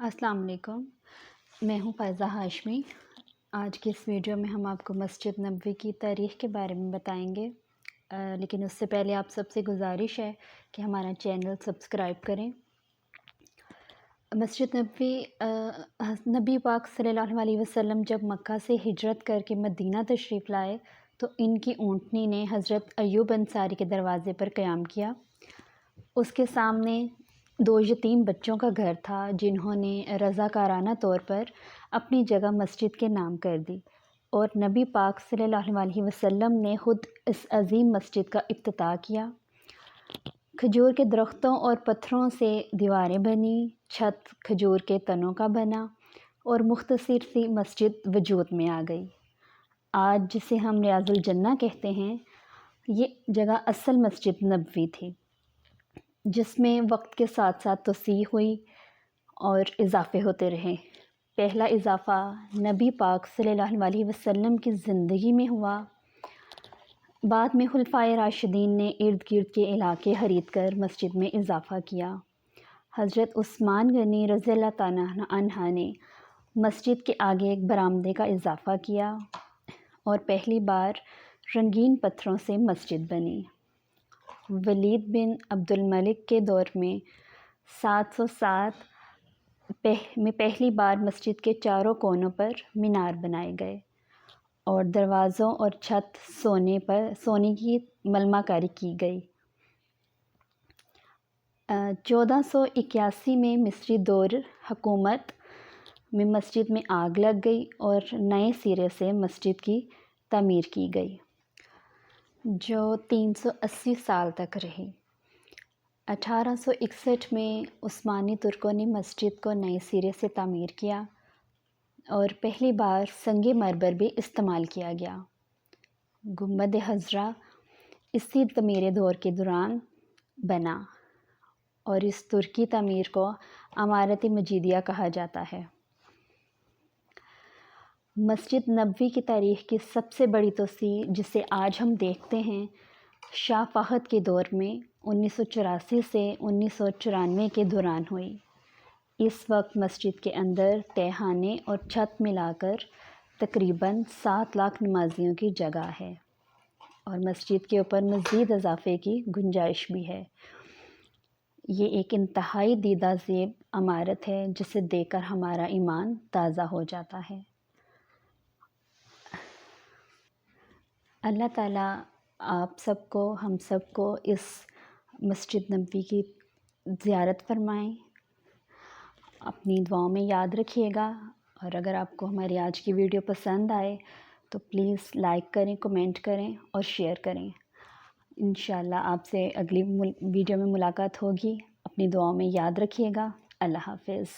السلام علیکم، میں ہوں فائزہ ہاشمی۔ آج کی اس ویڈیو میں ہم آپ کو مسجد نبوی کی تاریخ کے بارے میں بتائیں گے، لیکن اس سے پہلے آپ سب سے گزارش ہے کہ ہمارا چینل سبسکرائب کریں۔ مسجد نبوی نبی پاک صلی اللہ علیہ وسلم جب مکہ سے ہجرت کر کے مدینہ تشریف لائے تو ان کی اونٹنی نے حضرت ایوب انصاری کے دروازے پر قیام کیا۔ اس کے سامنے 2 یتیم بچوں کا گھر تھا جنہوں نے رضاکارانہ طور پر اپنی جگہ مسجد کے نام کر دی، اور نبی پاک صلی اللہ علیہ وسلم نے خود اس عظیم مسجد کا افتتاح کیا۔ کھجور کے درختوں اور پتھروں سے دیواریں بنی، چھت کھجور کے تنوں کا بنا اور مختصر سی مسجد وجود میں آ گئی۔ آج جسے ہم ریاض الجنہ کہتے ہیں، یہ جگہ اصل مسجد نبوی تھی، جس میں وقت کے ساتھ ساتھ توسیع ہوئی اور اضافے ہوتے رہے۔ پہلا اضافہ نبی پاک صلی اللہ علیہ وسلم کی زندگی میں ہوا۔ بعد میں خلفائے راشدین نے ارد گرد کے علاقے خرید کر مسجد میں اضافہ کیا۔ حضرت عثمان غنی رضی اللہ تعالیٰ عنہ نے مسجد کے آگے ایک برآمدے کا اضافہ کیا اور پہلی بار رنگین پتھروں سے مسجد بنی۔ ولید بن عبد الملک کے دور میں 707 میں پہلی بار مسجد کے چاروں کونوں پر مینار بنائے گئے اور دروازوں اور چھت سونے کی ملمہ کاری کی گئی۔ 1481 میں مصری دور حکومت میں مسجد میں آگ لگ گئی اور نئے سرے سے مسجد کی تعمیر کی گئی، جو 380 سال تک رہی۔ 1861 میں عثمانی ترکوں نے مسجد کو نئے سرے سے تعمیر کیا اور پہلی بار سنگ مرمر بھی استعمال کیا گیا۔ گنبد خضرا اسی تعمیری دور کے دوران بنا اور اس ترکی تعمیر کو عمارت مجیدیہ کہا جاتا ہے۔ مسجد نبوی کی تاریخ کی سب سے بڑی توسیع جسے آج ہم دیکھتے ہیں، شاہ فہد کے دور میں 1984 سے 1994 کے دوران ہوئی۔ اس وقت مسجد کے اندر تہخانے اور چھت ملا کر تقریباً 7 لاکھ نمازیوں کی جگہ ہے، اور مسجد کے اوپر مزید اضافے کی گنجائش بھی ہے۔ یہ ایک انتہائی دیدہ زیب عمارت ہے جسے دیکھ کر ہمارا ایمان تازہ ہو جاتا ہے۔ اللہ تعالیٰ آپ سب کو، ہم سب کو اس مسجد نبوی کی زیارت فرمائیں۔ اپنی دعاؤں میں یاد رکھیے گا، اور اگر آپ کو ہماری آج کی ویڈیو پسند آئے تو پلیز لائک کریں، کمنٹ کریں اور شیئر کریں۔ انشاءاللہ آپ سے اگلی ویڈیو میں ملاقات ہوگی۔ اپنی دعاؤں میں یاد رکھیے گا۔ اللہ حافظ۔